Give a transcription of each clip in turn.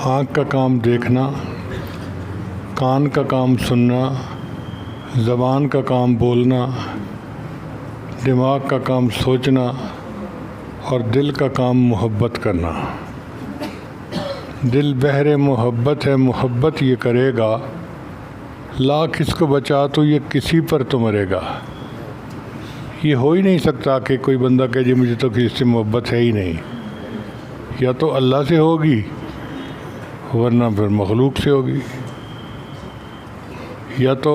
آنکھ کا کام دیکھنا، کان کا کام سننا، زبان کا کام بولنا، دماغ کا کام سوچنا اور دل کا کام محبت کرنا۔ دل بحر محبت ہے، محبت یہ کرے گا، لاکھ اس کو بچا تو یہ کسی پر تو مرے گا۔ یہ ہو ہی نہیں سکتا کہ کوئی بندہ کہے جی مجھے تو کسی سے محبت ہے ہی نہیں، یا تو اللہ سے ہوگی ورنہ پھر مخلوق سے ہوگی، یا تو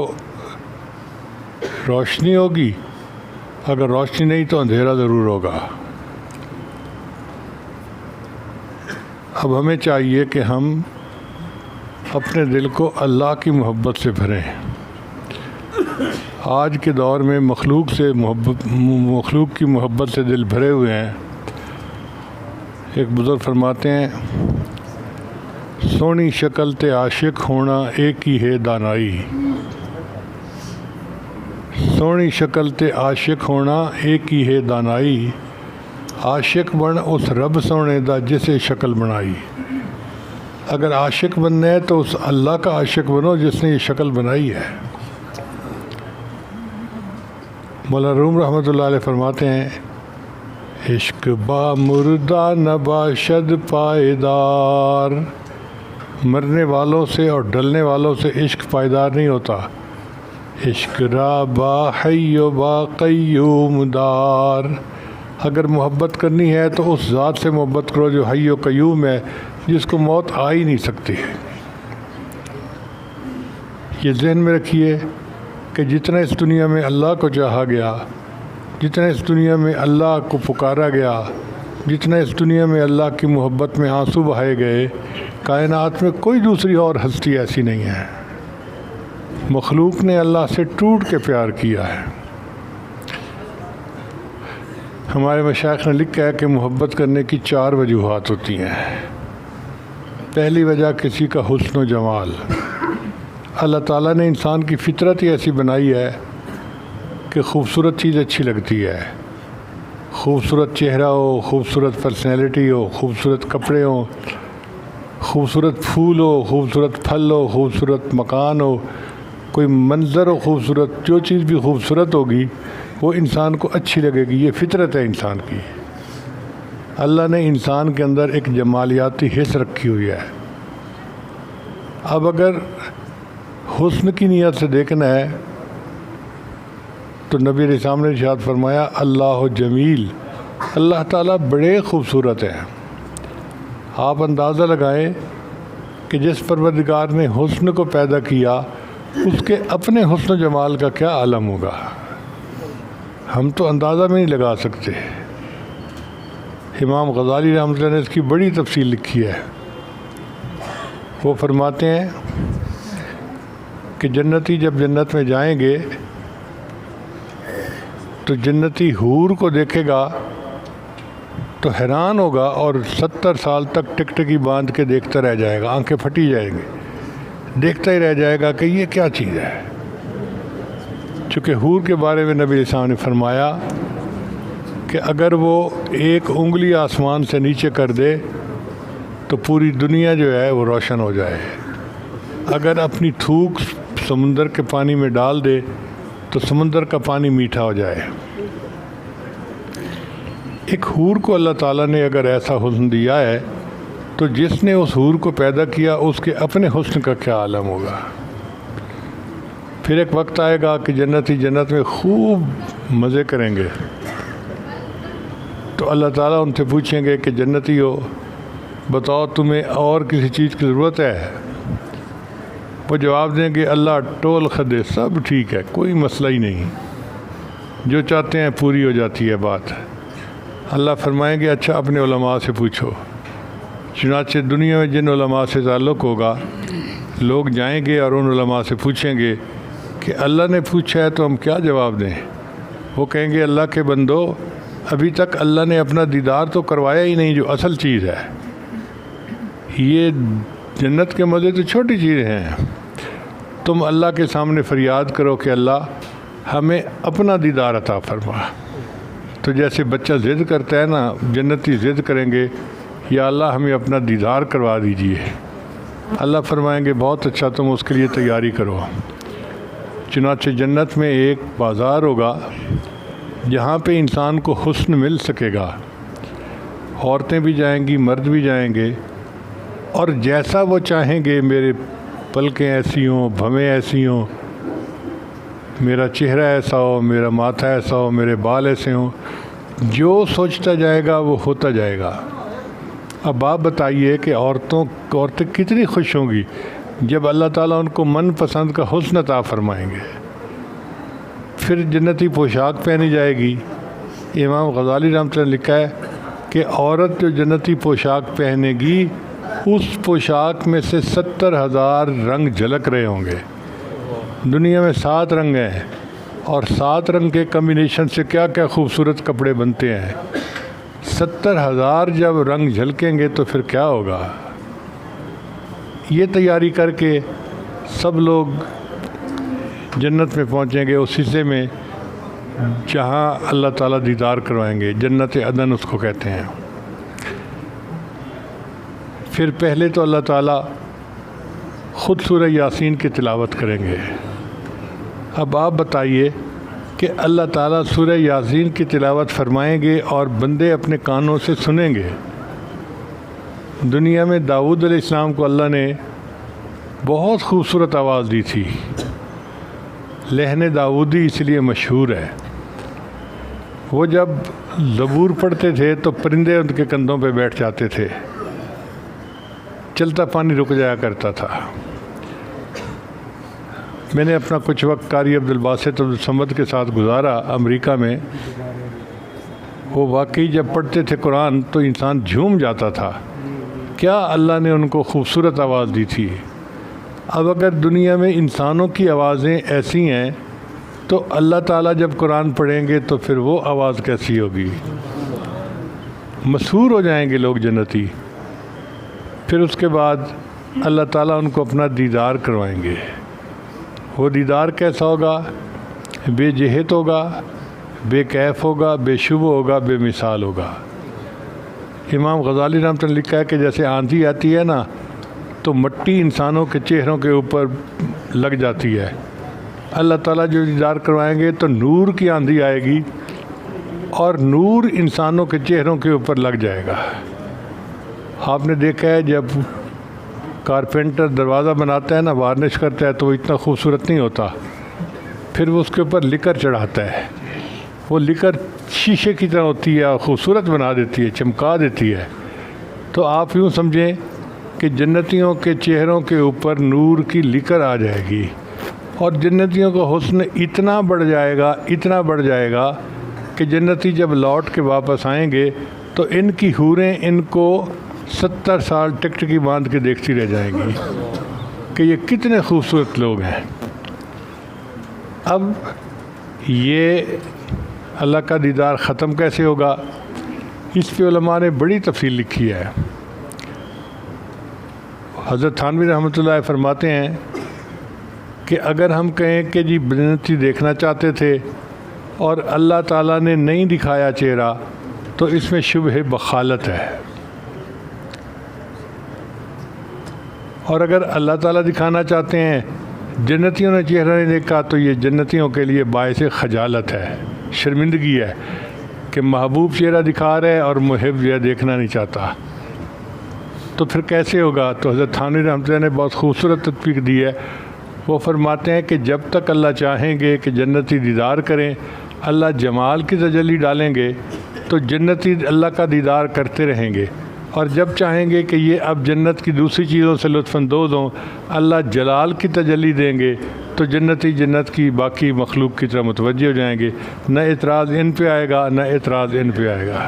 روشنی ہوگی، اگر روشنی نہیں تو اندھیرا ضرور ہوگا۔ اب ہمیں چاہیے کہ ہم اپنے دل کو اللہ کی محبت سے بھریں۔ آج کے دور میں مخلوق کی محبت سے دل بھرے ہوئے ہیں۔ ایک بزرگ فرماتے ہیں، سونی شکل تے عاشق ہونا ایک ہی ہے دانائی، سونی شکل تے عاشق ہونا ایک ہی ہے دانائی، عاشق بن اس رب سونے دا جسے شکل بنائی۔ اگر عاشق بننا ہے تو اس اللہ کا عاشق بنو جس نے یہ شکل بنائی ہے۔ مولانا روم رحمۃ اللہ علیہ فرماتے ہیں، عشق با مردہ نہ باشد پائیدار، مرنے والوں سے اور ڈلنے والوں سے عشق پائیدار نہیں ہوتا۔ عشق را با حی و با قیوم دار، اگر محبت کرنی ہے تو اس ذات سے محبت کرو جو حی و قیوم ہے، جس کو موت آ ہی نہیں سکتی۔ یہ ذہن میں رکھیے کہ جتنا اس دنیا میں اللہ کو چاہا گیا، جتنا اس دنیا میں اللہ کو پکارا گیا، جتنا اس دنیا میں اللہ کی محبت میں آنسو بہائے گئے، کائنات میں کوئی دوسری اور ہستی ایسی نہیں ہے۔ مخلوق نے اللہ سے ٹوٹ کے پیار کیا ہے۔ ہمارے مشائخ نے لکھا ہے کہ محبت کرنے کی 4 وجوہات ہوتی ہیں۔ پہلی وجہ کسی کا حسن و جمال۔ اللہ تعالیٰ نے انسان کی فطرت ہی ایسی بنائی ہے کہ خوبصورت چیز اچھی لگتی ہے۔ خوبصورت چہرہ ہو، خوبصورت پرسنالٹی ہو، خوبصورت کپڑے ہوں، خوبصورت پھول ہو، خوبصورت پھل ہو، خوبصورت مکان ہو، کوئی منظر ہو خوبصورت، جو چیز بھی خوبصورت ہوگی وہ انسان کو اچھی لگے گی۔ یہ فطرت ہے انسان کی۔ اللہ نے انسان کے اندر ایک جمالیاتی حس رکھی ہوئی ہے۔ اب اگر حسن کی نیت سے دیکھنا ہے تو نبی علیہ السلام نے ارشاد فرمایا، اللہ جمیل، اللہ تعالیٰ بڑے خوبصورت ہیں۔ آپ اندازہ لگائیں کہ جس پروردگار نے حسن کو پیدا کیا اس کے اپنے حسن و جمال کا کیا عالم ہوگا، ہم تو اندازہ میں نہیں لگا سکتے۔ امام غزالی رحمۃ اللہ نے اس کی بڑی تفصیل لکھی ہے۔ وہ فرماتے ہیں کہ جنتی جب جنت میں جائیں گے تو جنتی حور کو دیکھے گا تو حیران ہوگا اور 70 سال تک ٹکٹکی باندھ کے دیکھتا رہ جائے گا، آنکھیں پھٹی جائیں گی، دیکھتا ہی رہ جائے گا کہ یہ کیا چیز ہے۔ چونکہ حور کے بارے میں نبی علیہ السلام نے فرمایا کہ اگر وہ ایک انگلی آسمان سے نیچے کر دے تو پوری دنیا جو ہے وہ روشن ہو جائے، اگر اپنی تھوک سمندر کے پانی میں ڈال دے تو سمندر کا پانی میٹھا ہو جائے۔ ایک حور کو اللہ تعالیٰ نے اگر ایسا حسن دیا ہے تو جس نے اس حور کو پیدا کیا اس کے اپنے حسن کا کیا عالم ہوگا۔ پھر ایک وقت آئے گا کہ جنتی جنت میں خوب مزے کریں گے تو اللہ تعالیٰ ان سے پوچھیں گے کہ جنتی ہو، بتاؤ تمہیں اور کسی چیز کی ضرورت ہے؟ وہ جواب دیں گے اللہ ٹول خدے سب ٹھیک ہے، کوئی مسئلہ ہی نہیں، جو چاہتے ہیں پوری ہو جاتی ہے بات۔ اللہ فرمائیں گے اچھا اپنے علماء سے پوچھو۔ چنانچہ دنیا میں جن علماء سے تعلق ہوگا، لوگ جائیں گے اور ان علماء سے پوچھیں گے کہ اللہ نے پوچھا ہے تو ہم کیا جواب دیں؟ وہ کہیں گے اللہ کے بندو، ابھی تک اللہ نے اپنا دیدار تو کروایا ہی نہیں، جو اصل چیز ہے۔ یہ جنت کے مزے تو چھوٹی چیزیں ہیں، تم اللہ کے سامنے فریاد کرو کہ اللہ ہمیں اپنا دیدار عطا فرما۔ تو جیسے بچہ ضد کرتا ہے نا، جنتی ضد کریں گے یا اللہ ہمیں اپنا دیدار کروا دیجئے، اللہ فرمائیں گے بہت اچھا، تم اس کے لیے تیاری کرو۔ چنانچہ جنت میں ایک بازار ہوگا جہاں پہ انسان کو حسن مل سکے گا، عورتیں بھی جائیں گی، مرد بھی جائیں گے، اور جیسا وہ چاہیں گے، میرے پلکیں ایسی ہوں، بھویں ایسی ہوں، میرا چہرہ ایسا ہو، میرا ماتھا ایسا ہو، میرے بال ایسے ہوں، جو سوچتا جائے گا وہ ہوتا جائے گا۔ اب آپ بتائیے کہ عورتیں کتنی خوش ہوں گی جب اللہ تعالیٰ ان کو من پسند کا حسن عطا فرمائیں گے۔ پھر جنتی پوشاک پہنی جائے گی۔ امام غزالی رحمۃ اللہ نے لکھا ہے کہ عورت جو جنتی پوشاک پہنے گی، اس پوشاک میں سے 70,000 رنگ جھلک رہے ہوں گے۔ دنیا میں 7 رنگ ہیں، اور 7 رنگ کے کمبینیشن سے کیا کیا خوبصورت کپڑے بنتے ہیں۔ 70,000 جب رنگ جھلکیں گے تو پھر کیا ہوگا۔ یہ تیاری کر کے سب لوگ جنت میں پہنچیں گے، اس حصے میں جہاں اللہ تعالیٰ دیدار کروائیں گے، جنت عدن اس کو کہتے ہیں۔ پھر پہلے تو اللہ تعالیٰ خود سورہ یاسین کی تلاوت کریں گے۔ اب آپ بتائیے کہ اللہ تعالیٰ سورہ یاسین کی تلاوت فرمائیں گے اور بندے اپنے کانوں سے سنیں گے۔ دنیا میں داؤد علیہ السلام کو اللہ نے بہت خوبصورت آواز دی تھی، لحن داؤدی اس لیے مشہور ہے۔ وہ جب زبور پڑھتے تھے تو پرندے ان کے کندھوں پہ بیٹھ جاتے تھے، چلتا پانی رک جایا کرتا تھا۔ میں نے اپنا کچھ وقت قاری عبدالباسط عبدالصمد کے ساتھ گزارا امریکہ میں۔ وہ واقعی جب پڑھتے تھے قرآن تو انسان جھوم جاتا تھا، کیا اللہ نے ان کو خوبصورت آواز دی تھی۔ اب اگر دنیا میں انسانوں کی آوازیں ایسی ہیں تو اللہ تعالیٰ جب قرآن پڑھیں گے تو پھر وہ آواز کیسی ہوگی۔ مسحور ہو جائیں گے لوگ جنتی۔ پھر اس کے بعد اللہ تعالیٰ ان کو اپنا دیدار کروائیں گے۔ وہ دیدار کیسا ہوگا؟ بے جہت ہوگا، بے کیف ہوگا، بے شبہ ہوگا، بے مثال ہوگا۔ امام غزالی رحمۃ اللہ نے لکھا ہے کہ جیسے آندھی آتی ہے نا تو مٹی انسانوں کے چہروں کے اوپر لگ جاتی ہے، اللہ تعالیٰ جو دیدار کروائیں گے تو نور کی آندھی آئے گی اور نور انسانوں کے چہروں کے اوپر لگ جائے گا۔ آپ نے دیکھا ہے جب کارپینٹر دروازہ بناتا ہے نا، وارنش کرتا ہے تو وہ اتنا خوبصورت نہیں ہوتا، پھر وہ اس کے اوپر لکر چڑھاتا ہے، وہ لکر شیشے کی طرح ہوتی ہے اور خوبصورت بنا دیتی ہے، چمکا دیتی ہے۔ تو آپ یوں سمجھیں کہ جنتیوں کے چہروں کے اوپر نور کی لکر آ جائے گی، اور جنتیوں کا حسن اتنا بڑھ جائے گا، اتنا بڑھ جائے گا کہ جنتی جب لوٹ کے واپس آئیں گے تو ان کی حوریں ان کو 70 سال ٹکٹکی باندھ کے دیکھتی رہ جائیں گی کہ یہ کتنے خوبصورت لوگ ہیں۔ اب یہ اللہ کا دیدار ختم کیسے ہوگا، اس پہ علماء نے بڑی تفصیل لکھی ہے۔ حضرت تھانوی رحمۃ اللہ علیہ فرماتے ہیں کہ اگر ہم کہیں کہ جی جنتی دیکھنا چاہتے تھے اور اللہ تعالیٰ نے نہیں دکھایا چہرہ تو اس میں شبہ بخالت ہے، اور اگر اللہ تعالیٰ دکھانا چاہتے ہیں جنتیوں نے چہرہ نہیں دیکھا تو یہ جنتیوں کے لیے باعث خجالت ہے، شرمندگی ہے کہ محبوب چہرہ دکھا رہے اور محب یہ دیکھنا نہیں چاہتا، تو پھر کیسے ہوگا۔ تو حضرت تھانوی رحمۃ اللہ نے بہت خوبصورت تطبیق دی ہے۔ وہ فرماتے ہیں کہ جب تک اللہ چاہیں گے کہ جنتی دیدار کریں، اللہ جمال کی تجلی ڈالیں گے تو جنتی اللہ کا دیدار کرتے رہیں گے، اور جب چاہیں گے کہ یہ اب جنت کی دوسری چیزوں سے لطف اندوز ہوں، اللہ جلال کی تجلی دیں گے تو جنتی جنت کی باقی مخلوق کی طرح متوجہ ہو جائیں گے، نہ اعتراض ان پہ آئے گا نہ اعتراض ان پہ آئے گا۔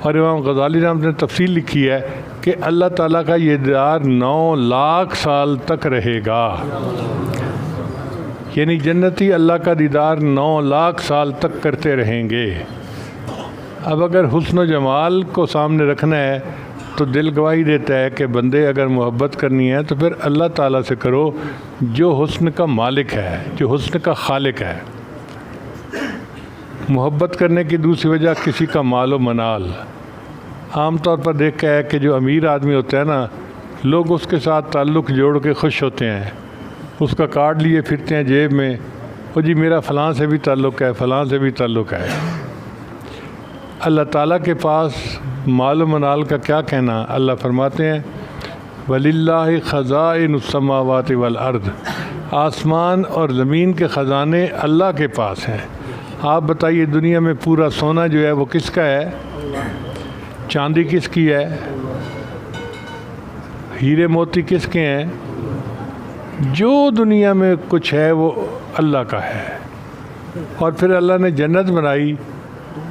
اور امام غزالی رحمۃ اللہ نے تفصیل لکھی ہے کہ اللہ تعالیٰ کا یہ دیدار 9 لاکھ سال تک رہے گا، یعنی جنتی اللہ کا دیدار 9 لاکھ سال تک کرتے رہیں گے۔ اب اگر حسن و جمال کو سامنے رکھنا ہے تو دل گواہی دیتا ہے کہ بندے اگر محبت کرنی ہے تو پھر اللہ تعالیٰ سے کرو جو حسن کا مالک ہے، جو حسن کا خالق ہے۔ محبت کرنے کی دوسری وجہ کسی کا مال و منال۔ عام طور پر دیکھا ہے کہ جو امیر آدمی ہوتا ہے نا لوگ اس کے ساتھ تعلق جوڑ کے خوش ہوتے ہیں، اس کا کارڈ لیے پھرتے ہیں جیب میں، وہ جی میرا فلاں سے بھی تعلق ہے، فلاں سے بھی تعلق ہے۔ اللہ تعالیٰ کے پاس مال و منال کا کیا کہنا؟ اللہ فرماتے ہیں وَلِلَّهِ خَزَائِنُ السَّمَاوَاتِ وَالْأَرْضِ، آسمان اور زمین کے خزانے اللہ کے پاس ہیں۔ آپ بتائیے دنیا میں پورا سونا جو ہے وہ کس کا ہے؟ چاندی کس کی ہے؟ ہیرے موتی کس کے ہیں؟ جو دنیا میں کچھ ہے وہ اللہ کا ہے۔ اور پھر اللہ نے جنت بنائی،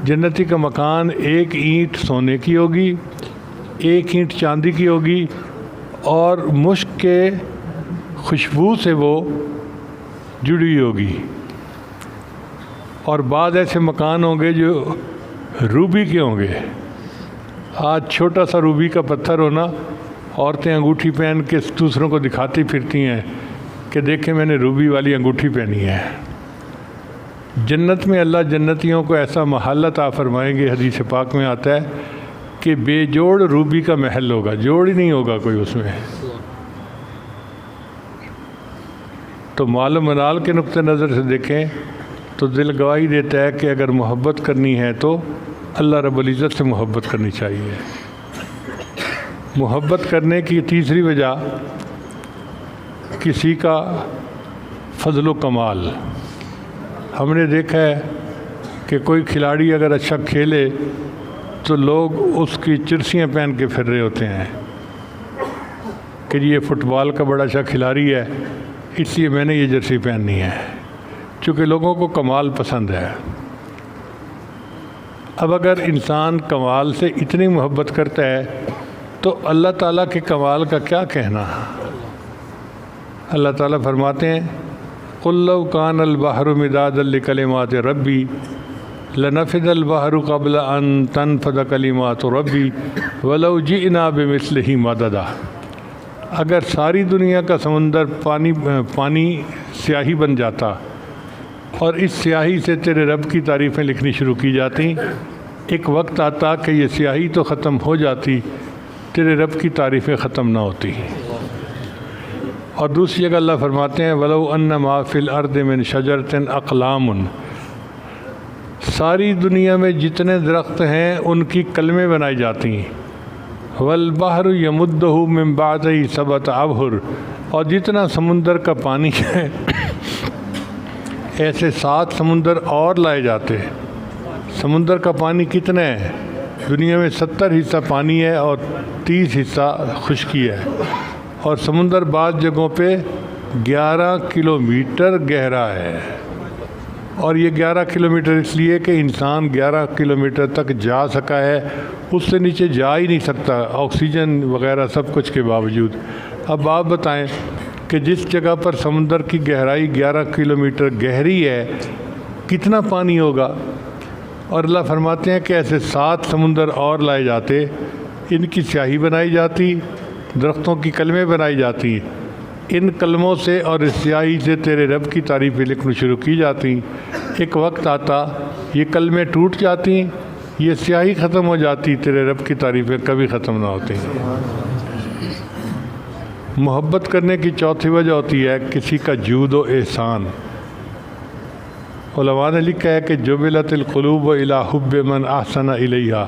جنتی کا مکان ایک اینٹ سونے کی ہوگی، ایک اینٹ چاندی کی ہوگی، اور مشک کے خوشبو سے وہ جڑی ہوگی۔ اور بعض ایسے مکان ہوں گے جو روبی کے ہوں گے۔ آج چھوٹا سا روبی کا پتھر ہونا، عورتیں انگوٹھی پہن کے دوسروں کو دکھاتی پھرتی ہیں کہ دیکھیں میں نے روبی والی انگوٹھی پہنی ہے۔ جنت میں اللہ جنتیوں کو ایسا محل عطا فرمائیں گے، حدیث پاک میں آتا ہے کہ بے جوڑ روبی کا محل ہوگا، جوڑ ہی نہیں ہوگا کوئی اس میں۔ تو مال و منال کے نقطہ نظر سے دیکھیں تو دل گواہی دیتا ہے کہ اگر محبت کرنی ہے تو اللہ رب العزت سے محبت کرنی چاہیے۔ محبت کرنے کی تیسری وجہ کسی کا فضل و کمال۔ ہم نے دیکھا ہے کہ کوئی کھلاڑی اگر اچھا کھیلے تو لوگ اس کی چرسیاں پہن کے پھر رہے ہوتے ہیں کہ یہ فٹ بال کا بڑا اچھا کھلاڑی ہے، اس لیے میں نے یہ جرسی پہننی ہے، چونکہ لوگوں کو کمال پسند ہے۔ اب اگر انسان کمال سے اتنی محبت کرتا ہے تو اللہ تعالیٰ کے کمال کا کیا کہنا؟ اللہ تعالیٰ فرماتے ہیں قُلْ لَوْ كَانَ الْبَحْرُ مِدَادًا لِكَلِمَاتِ رَبِّي لَنَفِدَ الْبَحْرُ قَبْلَ أَن تَنْفَدَ كَلِمَاتُ رَبِّي وَلَوْ جِئْنَا بِمِثْلِهِ مَدَدًا۔ اگر ساری دنیا کا سمندر پانی سیاہی بن جاتا اور اس سیاہی سے تیرے رب کی تعریفیں لکھنی شروع کی جاتی، ایک وقت آتا کہ یہ سیاہی تو ختم ہو جاتی، تیرے رب کی تعریفیں ختم نہ ہوتی۔ اور دوسری جگہ اللہ فرماتے ہیں وَلَوْ أَنَّ مَا فِي الْأَرْضِ مِنْ شَجَرَةٍ أَقْلَامٌ، ساری دنیا میں جتنے درخت ہیں ان کی کلمیں بنائی جاتی ہیں۔ وَالْبَحْرُ يَمُدُّهُ مِنْ بَعْدِهِ سَبْعَةَ أَبْحُرٍ، اور جتنا سمندر کا پانی ہے ایسے 7 سمندر اور لائے جاتے ہیں۔ سمندر کا پانی کتنا ہے؟ دنیا میں 70 حصہ پانی ہے اور 30 حصہ خشکی ہے، اور سمندر بعض جگہوں پہ 11 کلومیٹر گہرا ہے۔ اور یہ 11 کلومیٹر اس لیے کہ انسان 11 کلومیٹر تک جا سکا ہے، اس سے نیچے جا ہی نہیں سکتا آکسیجن وغیرہ سب کچھ کے باوجود۔ اب آپ بتائیں کہ جس جگہ پر سمندر کی گہرائی 11 کلومیٹر گہری ہے کتنا پانی ہوگا؟ اور اللہ فرماتے ہیں کہ ایسے 7 سمندر اور لائے جاتے، ان کی سیاہی بنائی جاتی، درختوں کی کلمیں بنائی جاتی، ان کلموں سے اور اس سیاہی سے تیرے رب کی تعریفیں لکھنا شروع کی جاتی۔ ایک وقت آتا یہ کلمیں ٹوٹ جاتی، یہ سیاہی ختم ہو جاتی، تیرے رب کی تعریفیں کبھی ختم نہ ہوتی۔ محبت کرنے کی چوتھی وجہ ہوتی ہے کسی کا جود و احسان۔ علماء نے لکھا ہے کہ جبلت القلوب الی حب من احسن الیہا،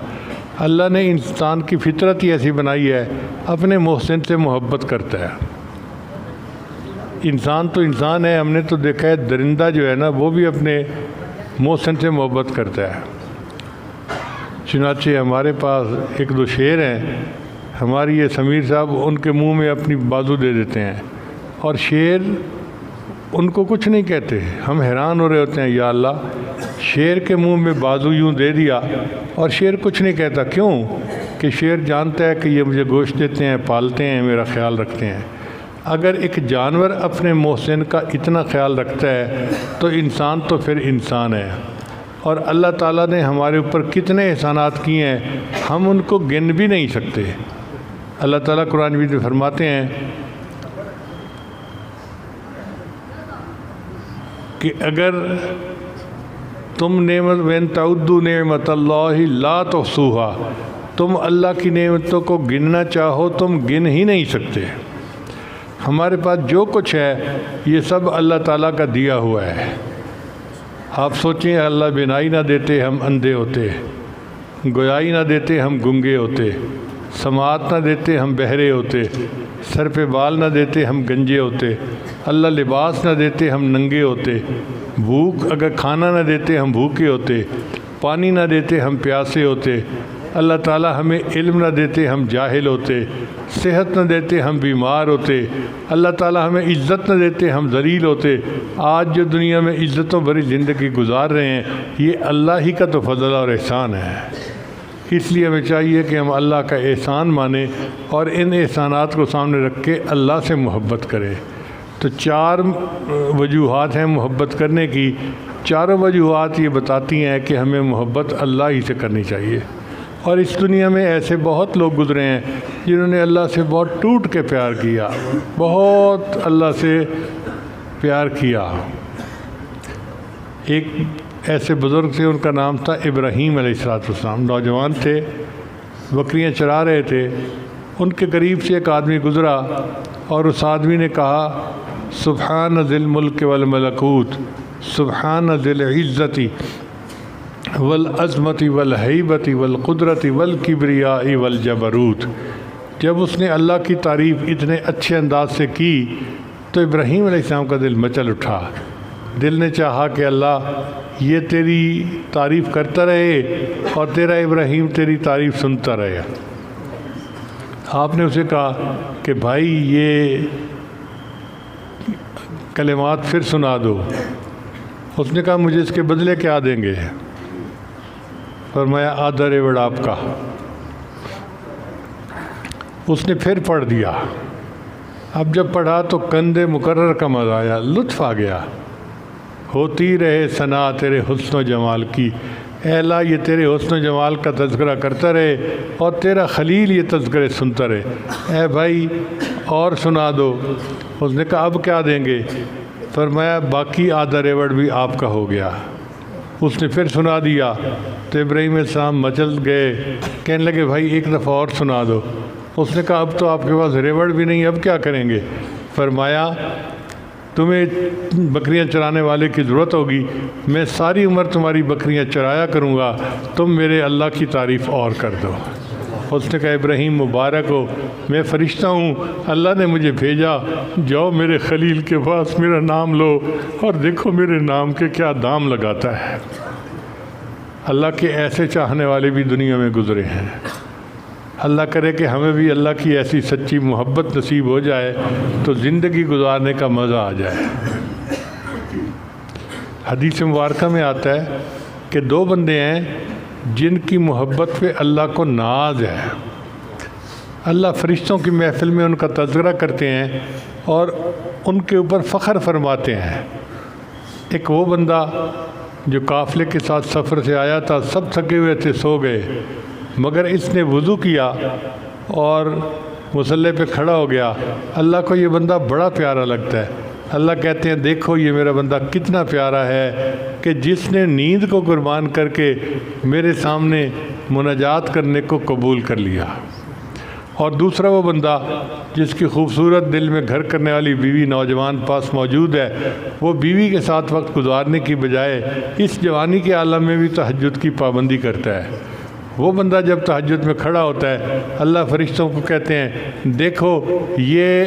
اللہ نے انسان کی فطرت ہی ایسی بنائی ہے، اپنے محسن سے محبت کرتا ہے۔ انسان تو انسان ہے، ہم نے تو دیکھا ہے درندہ جو ہے نا وہ بھی اپنے محسن سے محبت کرتا ہے۔ چنانچہ ہمارے پاس 1-2 شیر ہیں، ہماری یہ سمیر صاحب ان کے منہ میں اپنی بازو دے دیتے ہیں اور شیر ان کو کچھ نہیں کہتے۔ ہم حیران ہو رہے ہوتے ہیں یا اللہ شیر کے منہ میں بازو یوں دے دیا اور شیر کچھ نہیں کہتا، کیوں؟ کہ شیر جانتا ہے کہ یہ مجھے گوشت دیتے ہیں، پالتے ہیں، میرا خیال رکھتے ہیں۔ اگر ایک جانور اپنے محسن کا اتنا خیال رکھتا ہے تو انسان تو پھر انسان ہے۔ اور اللہ تعالیٰ نے ہمارے اوپر کتنے احسانات کیے ہیں ہم ان کو گن بھی نہیں سکتے۔ اللہ تعالیٰ قرآن مجید میں فرماتے ہیں کہ اگر تم نعمت وَإِن تَعُدُّوا نِعْمَتَ اللَّهِ لَا تُحْصُوهَا، تم اللہ کی نعمتوں کو گننا چاہو تم گن ہی نہیں سکتے۔ ہمارے پاس جو کچھ ہے یہ سب اللہ تعالیٰ کا دیا ہوا ہے۔ آپ سوچیں اللہ بینائی نہ دیتے ہم اندھے ہوتے، گویائی نہ دیتے ہم گنگے ہوتے، سماعت نہ دیتے ہم بہرے ہوتے، سر پہ بال نہ دیتے ہم گنجے ہوتے، اللہ لباس نہ دیتے ہم ننگے ہوتے، بھوک اگر کھانا نہ دیتے ہم بھوکے ہوتے، پانی نہ دیتے ہم پیاسے ہوتے، اللہ تعالیٰ ہمیں علم نہ دیتے ہم جاہل ہوتے، صحت نہ دیتے ہم بیمار ہوتے، اللہ تعالیٰ ہمیں عزت نہ دیتے ہم ذلیل ہوتے۔ آج جو دنیا میں عزتوں بھری زندگی گزار رہے ہیں یہ اللہ ہی کا تو فضل اور احسان ہے۔ اس لیے ہمیں چاہیے کہ ہم اللہ کا احسان مانیں اور ان احسانات کو سامنے رکھ کے اللہ سے محبت کریں۔ تو 4 وجوہات ہیں محبت کرنے کی، چاروں وجوہات یہ بتاتی ہیں کہ ہمیں محبت اللہ ہی سے کرنی چاہیے۔ اور اس دنیا میں ایسے بہت لوگ گزرے ہیں جنہوں نے اللہ سے بہت ٹوٹ کے پیار کیا، بہت اللہ سے پیار کیا۔ ایک ایسے بزرگ تھے، ان کا نام تھا ابراہیم علیہ السلام، نوجوان تھے، بکریاں چرا رہے تھے۔ ان کے قریب سے ایک آدمی گزرا اور اس آدمی نے کہا سبحان ذی الملک والملکوت، سبحان ذی العزت والعظمت والہیبت والقدرت والکبریاء والجبروت۔ جب اس نے اللہ کی تعریف اتنے اچھے انداز سے کی تو ابراہیم علیہ السلام کا دل مچل اٹھا۔ دل نے چاہا کہ اللہ یہ تیری تعریف کرتا رہے اور تیرا ابراہیم تیری تعریف سنتا رہے۔ آپ نے اسے کہا کہ بھائی یہ کلمات پھر سنا دو۔ اس نے کہا مجھے اس کے بدلے کیا دیں گے؟ فرمایا آدھا ریوڑ آپ کا۔ اس نے پھر پڑھ دیا۔ اب جب پڑھا تو کندے مقرر کا مزہ آیا، لطف آ گیا۔ ہوتی رہے ثنا تیرے حسن و جمال کی، اے اللہ یہ تیرے حسن و جمال کا تذکرہ کرتا رہے اور تیرا خلیل یہ تذکرے سنتا رہے۔ اے بھائی اور سنا دو۔ اس نے کہا اب کیا دیں گے؟ فرمایا باقی آدھا ریوڑ بھی آپ کا ہو گیا۔ اس نے پھر سنا دیا تو ابراہیم علیہ السلام مچل گئے، کہنے لگے بھائی ایک دفعہ اور سنا دو۔ اس نے کہا اب تو آپ کے پاس ریوڑ بھی نہیں، اب کیا کریں گے؟ فرمایا تمہیں بکریاں چرانے والے کی ضرورت ہوگی، میں ساری عمر تمہاری بکریاں چرایا کروں گا، تم میرے اللہ کی تعریف اور کر دو۔ اس نے کہا ابراہیم مبارک ہو، میں فرشتہ ہوں، اللہ نے مجھے بھیجا، جاؤ میرے خلیل کے پاس میرا نام لو اور دیکھو میرے نام کے کیا دام لگاتا ہے۔ اللہ کے ایسے چاہنے والے بھی دنیا میں گزرے ہیں۔ اللہ کرے کہ ہمیں بھی اللہ کی ایسی سچی محبت نصیب ہو جائے تو زندگی گزارنے کا مزہ آ جائے۔ حدیث مبارکہ میں آتا ہے کہ 2 بندے ہیں جن کی محبت پہ اللہ کو ناز ہے۔ اللہ فرشتوں کی محفل میں ان کا تذکرہ کرتے ہیں اور ان کے اوپر فخر فرماتے ہیں۔ ایک وہ بندہ جو قافلے کے ساتھ سفر سے آیا تھا، سب تھکے ہوئے تھے، سو گئے، مگر اس نے وضو کیا اور مصلی پہ کھڑا ہو گیا۔ اللہ کو یہ بندہ بڑا پیارا لگتا ہے۔ اللہ کہتے ہیں دیکھو یہ میرا بندہ کتنا پیارا ہے کہ جس نے نیند کو قربان کر کے میرے سامنے مناجات کرنے کو قبول کر لیا۔ اور دوسرا وہ بندہ جس کی خوبصورت دل میں گھر کرنے والی بیوی نوجوان پاس موجود ہے، وہ بیوی کے ساتھ وقت گزارنے کی بجائے اس جوانی کے عالم میں بھی تہجد کی پابندی کرتا ہے۔ وہ بندہ جب تہجد میں کھڑا ہوتا ہے، اللہ فرشتوں کو کہتے ہیں دیکھو یہ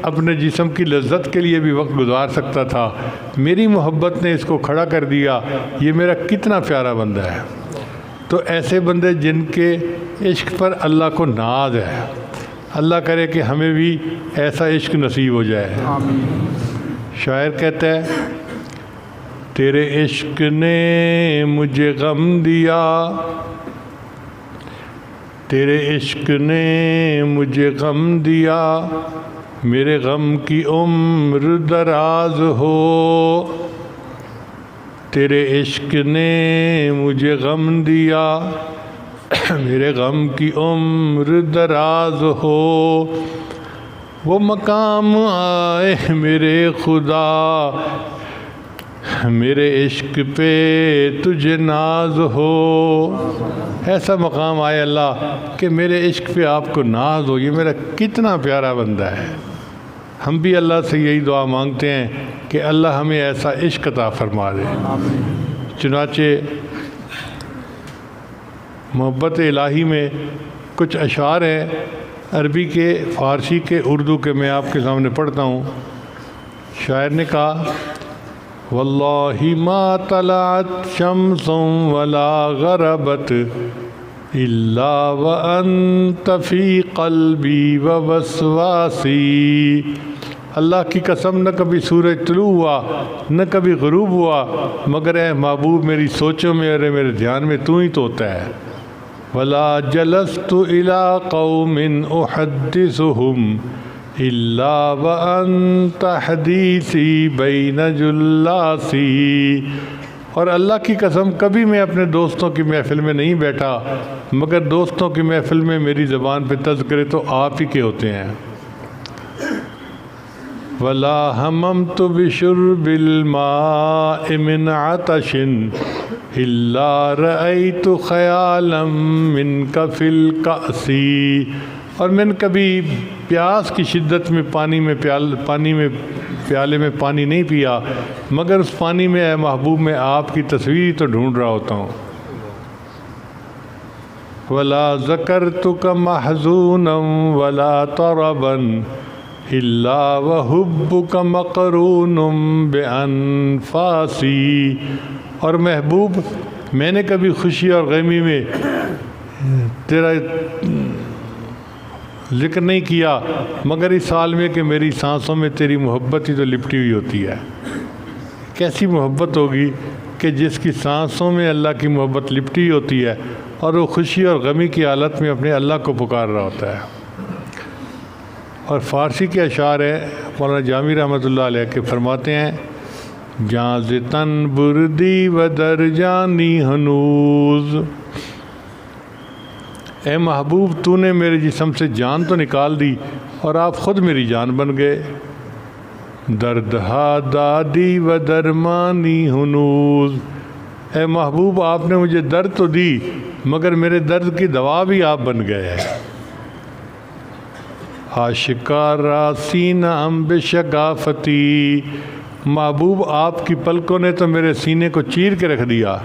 اپنے جسم کی لذت کے لیے بھی وقت گزار سکتا تھا، میری محبت نے اس کو کھڑا کر دیا، یہ میرا کتنا پیارا بندہ ہے۔ تو ایسے بندے جن کے عشق پر اللہ کو ناز ہے، اللہ کرے کہ ہمیں بھی ایسا عشق نصیب ہو جائے۔ شاعر کہتا ہے تیرے عشق نے مجھے غم دیا، تیرے عشق نے مجھے غم دیا، میرے غم کی عمر دراز ہو، تیرے عشق نے مجھے غم دیا، میرے غم کی عمر دراز ہو، وہ مقام آئے میرے خدا میرے عشق پہ تجھے ناز ہو. ایسا مقام آئے اللہ کہ میرے عشق پہ آپ کو ناز ہو. یہ میرا کتنا پیارا بندہ ہے. ہم بھی اللہ سے یہی دعا مانگتے ہیں کہ اللہ ہمیں ایسا عشق عطا فرما دے. چنانچہ محبت الہی میں کچھ اشعار ہیں عربی کے، فارسی کے، اردو کے، میں آپ کے سامنے پڑھتا ہوں. شاعر نے کہا واللہ ما طلعت شمس ولا غربت الا وانت فی قلبی ووسواسی. اللہ کی قسم نہ کبھی سورج طلوع ہوا نہ کبھی غروب ہوا مگر اے محبوب میری سوچوں میں اور میرے دھیان میں تو ہی تو ہوتا ہے. ولا جلست الى قوم احدثهم الا وانت حدیثی بین جلاسی. اور اللہ کی قسم کبھی میں اپنے دوستوں کی محفل میں نہیں بیٹھا مگر دوستوں کی محفل میں میری زبان پہ تذکرے تو آپ ہی کے ہوتے ہیں. ولا ہممت بشرب الماء من عطش الا رأیت خیالا منک فی الکأس. اور میں نے کبھی پیاس کی شدت میں پیالے میں پانی نہیں پیا مگر اس پانی میں اے محبوب میں آپ کی تصویر تو ڈھونڈ رہا ہوتا ہوں. ولا ذکرتک محزونا ولا طربا الا وحبک مقرون بانفاسی. اور محبوب میں نے کبھی خوشی اور غمی میں تیرا ذکر نہیں کیا مگر اس حال میں کہ میری سانسوں میں تیری محبت ہی تو لپٹی ہوئی ہوتی ہے. کیسی محبت ہوگی کہ جس کی سانسوں میں اللہ کی محبت لپٹی ہوتی ہے اور وہ خوشی اور غمی کی حالت میں اپنے اللہ کو پکار رہا ہوتا ہے. اور فارسی کے اشعار ہیں مولانا جامی رحمۃ اللہ علیہ کے، فرماتے ہیں جاں ز تن بردی و در جانی ہنوز. اے محبوب تو نے میرے جسم سے جان تو نکال دی اور آپ خود میری جان بن گئے. دردہا دادی و درمانی ہنوز. اے محبوب آپ نے مجھے درد تو دی مگر میرے درد کی دوا بھی آپ بن گئے. آشکار سینہ ام بشگافتی. محبوب آپ کی پلکوں نے تو میرے سینے کو چیر کے رکھ دیا.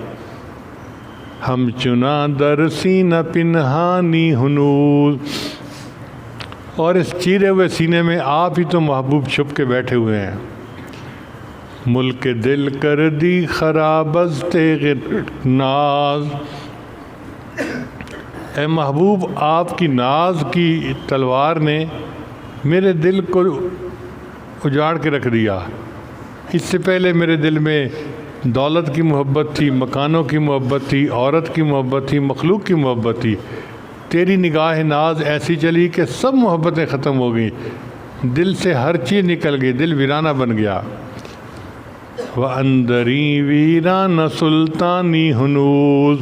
ہم چنا در سینہ پنہانی ہنوز. اور اس چیرے ہوئے سینے میں آپ ہی تو محبوب چھپ کے بیٹھے ہوئے ہیں. ملک دل کر دی خراب از تیغ ناز. اے محبوب آپ کی ناز کی تلوار نے میرے دل کو اجاڑ کے رکھ دیا. اس سے پہلے میرے دل میں دولت کی محبت تھی، مکانوں کی محبت تھی، عورت کی محبت تھی، مخلوق کی محبت تھی. تیری نگاہ ناز ایسی چلی کہ سب محبتیں ختم ہو گئیں. دل سے ہر چیز نکل گئی، دل ویرانہ بن گیا. وَأَنْدَرِي وِيرَانَ سُلْطَانِي ہنوز.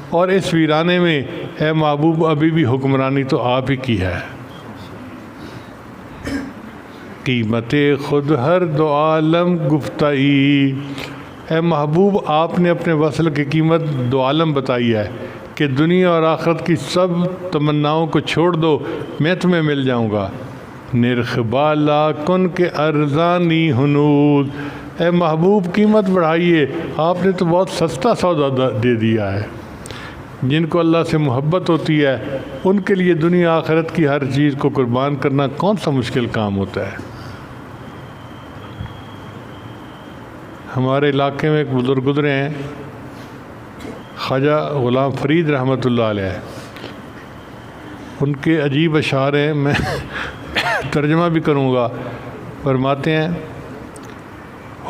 اور اس ویرانے میں اے محبوب ابھی بھی حکمرانی تو آپ ہی کی ہے. قیمت خود ہر دو عالم گفتائی. اے محبوب آپ نے اپنے وصل کی قیمت دو عالم بتائی ہے کہ دنیا اور آخرت کی سب تمناؤں کو چھوڑ دو میں تمہیں مل جاؤں گا. نرخ بالا کن کے ارزانی ہنوز. اے محبوب قیمت بڑھائیے، آپ نے تو بہت سستا سودا دے دیا ہے. جن کو اللہ سے محبت ہوتی ہے ان کے لیے دنیا آخرت کی ہر چیز کو قربان کرنا کون سا مشکل کام ہوتا ہے. ہمارے علاقے میں ایک بزرگ گزرے ہیں خواجہ غلام فرید رحمۃ اللہ علیہ. ان کے عجیب اشعار ہیں، میں ترجمہ بھی کروں گا. فرماتے ہیں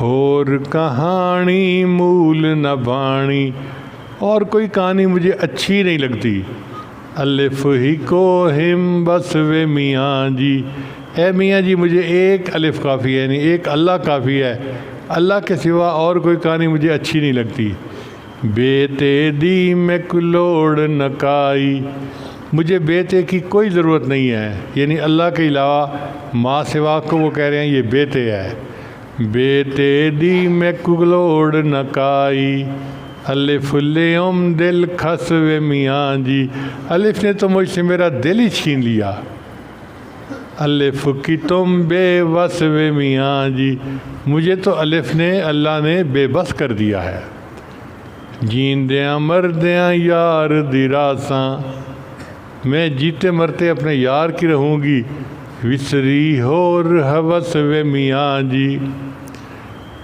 اور کہانی مول نہ بانی. اور کوئی کہانی مجھے اچھی نہیں لگتی. الف ہی کو ہم بس و میاں جی. اے میاں جی مجھے ایک الف کافی ہے، یعنی ایک اللہ کافی ہے. اللہ کے سوا اور کوئی کہانی مجھے اچھی نہیں لگتی. بیتے دی میں کلوڑ نکائی. مجھے بیتے کی کوئی ضرورت نہیں ہے، یعنی اللہ کے علاوہ ماں سوا کو وہ کہہ رہے ہیں یہ بیتے ہے. بیٹے دی میں کگلوڑ نکائی الف لیم دل کھس وے میاں جی، الف نے تو مجھ سے میرا دل ہی چھین لیا، الف کی تم بے بس وے میاں جی، مجھے تو الف نے اللہ نے بے بس کر دیا ہے، جیندیاں مردیاں یار دی راساں، میں جیتے مرتے اپنے یار کی رہوں گی، وسری ہور حوث وے میاں جی،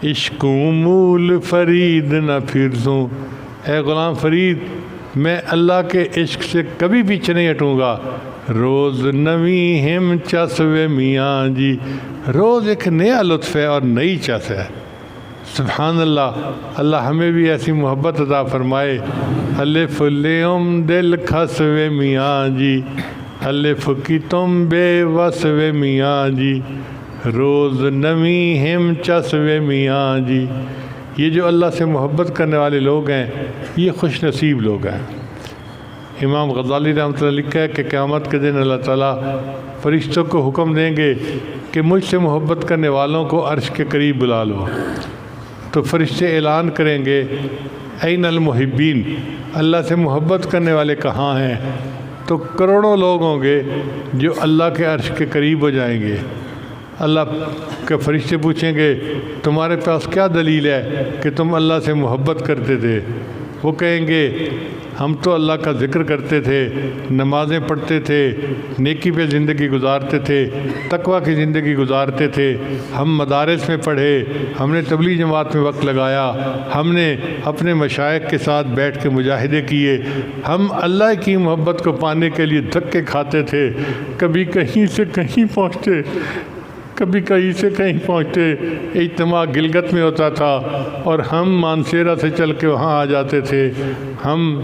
عشقوں مول فرید نہ پھرسوں، اے غلام فرید میں اللہ کے عشق سے کبھی پیچھے نہیں ہٹوں گا، روز نویں ہم چس وے میاں جی، روز ایک نیا لطف ہے اور نئی چس ہے، سبحان اللہ۔ اللہ ہمیں بھی ایسی محبت عطا فرمائے۔ الف لیم دل کھس وے میاں جی، الف کی تم بے وس وے میاں جی، روز نویں ہم چس وے میاں جی۔ یہ جو اللہ سے محبت کرنے والے لوگ ہیں یہ خوش نصیب لوگ ہیں۔ امام غزالی رحمۃ اللہ لکھا ہے کہ قیامت کے دن اللہ تعالیٰ فرشتوں کو حکم دیں گے کہ مجھ سے محبت کرنے والوں کو عرش کے قریب بلا لو، تو فرشتے اعلان کریں گے این المحبین، اللہ سے محبت کرنے والے کہاں ہیں؟ تو کروڑوں لوگ ہوں گے جو اللہ کے عرش کے قریب ہو جائیں گے۔ اللہ کے فرشتے پوچھیں گے تمہارے پاس کیا دلیل ہے کہ تم اللہ سے محبت کرتے تھے؟ وہ کہیں گے ہم تو اللہ کا ذکر کرتے تھے، نمازیں پڑھتے تھے، نیکی پہ زندگی گزارتے تھے، تقوی کی زندگی گزارتے تھے، ہم مدارس میں پڑھے، ہم نے تبلیغ جماعت میں وقت لگایا، ہم نے اپنے مشائخ کے ساتھ بیٹھ کے مجاہدے کیے، ہم اللہ کی محبت کو پانے کے لیے دھکے کھاتے تھے، کبھی کہیں سے کہیں پہنچتے، کبھی کہیں سے کہیں پہنچتے، اجتماع گلگت میں ہوتا تھا اور ہم مانسیرہ سے چل کے وہاں آ جاتے تھے، ہم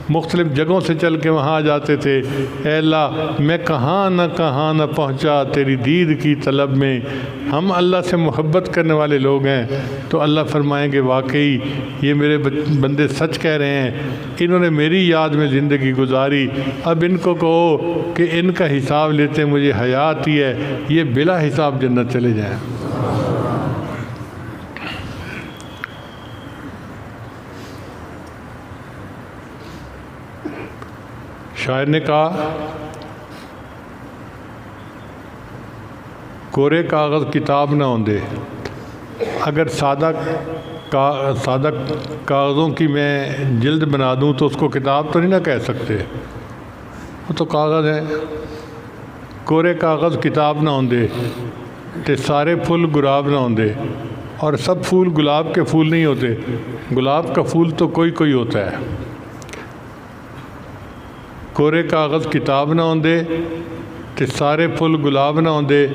مختلف جگہوں سے چل کے وہاں آ جاتے تھے، اے اللہ میں کہاں نہ پہنچا تیری دید کی طلب میں۔ ہم اللہ سے محبت کرنے والے لوگ ہیں تو اللہ فرمائیں گے واقعی یہ میرے بندے سچ کہہ رہے ہیں، انہوں نے میری یاد میں زندگی گزاری، اب ان کو کہو کہ ان کا حساب لیتے مجھے حیات ہی ہے، یہ بلا حساب جنت چلے جائیں۔ شاعر نے کہا کورے کاغذ کتاب نہ ہوندے، اگر سادہ کاغذوں کی میں جلد بنا دوں تو اس کو کتاب تو نہیں نہ کہہ سکتے، وہ تو کاغذ ہے۔ کورے کاغذ کتاب نہ ہوندے تے سارے پھول گلاب نہ ہوندے، اور سب پھول گلاب کے پھول نہیں ہوتے، گلاب کا پھول تو کوئی کوئی ہوتا ہے۔ کورے کاغذ کتاب نہ ہوندے تے سارے پھول گلاب نہ ہوندے،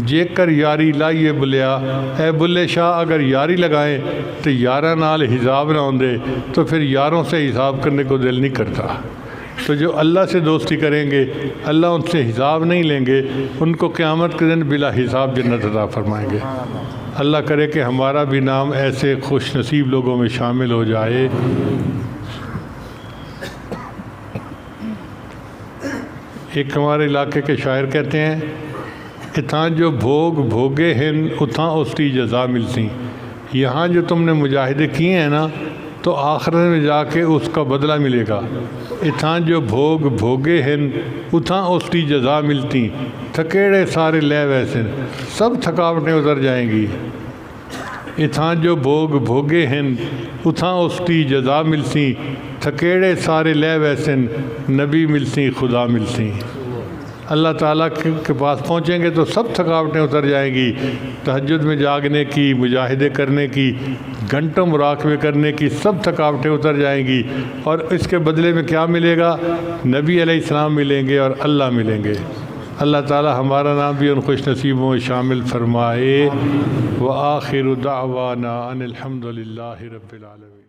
جے کر یاری لائیے بلیا، اے بلے شاہ اگر یاری لگائیں تو یاراں نال حساب نہ ہوندے، تو پھر یاروں سے حساب کرنے کو دل نہیں کرتا۔ تو جو اللہ سے دوستی کریں گے اللہ ان سے حساب نہیں لیں گے، ان کو قیامت کے دن بلا حساب جنت عطا فرمائیں گے۔ اللہ کرے کہ ہمارا بھی نام ایسے خوش نصیب لوگوں میں شامل ہو جائے۔ ایک ہمارے علاقے کے شاعر کہتے ہیں اتھاں جو بھوگ بھوگے ہیں اتھاں اس کی جزا ملتی، یہاں جو تم نے مجاہدے کیے ہیں نا تو آخرت میں جا کے اس کا بدلہ ملے گا۔ اتھاں جو بھوگ بھوگے ہیں اتھاں اس کی جزا ملتی، تھکیڑے سارے لے ویسے، سب تھکاوٹیں اتر جائیں گی۔ اتھاں جو بھوگ بھوگے ہیں اتھاں اس کی جزا ملتی، تھکیڑے سارے لے ویسن، نبی ملتی خدا ملتی۔ اللہ تعالیٰ کے پاس پہنچیں گے تو سب تھکاوٹیں اتر جائیں گی، تہجد میں جاگنے کی، مجاہدے کرنے کی، گھنٹوں مراقبے کرنے کی سب تھکاوٹیں اتر جائیں گی، اور اس کے بدلے میں کیا ملے گا؟ نبی علیہ السلام ملیں گے اور اللہ ملیں گے۔ اللہ تعالیٰ ہمارا نام بھی ان خوش نصیبوں میں شامل فرمائے۔ وآخر دعوانا ان الحمد للہ رب العالمین۔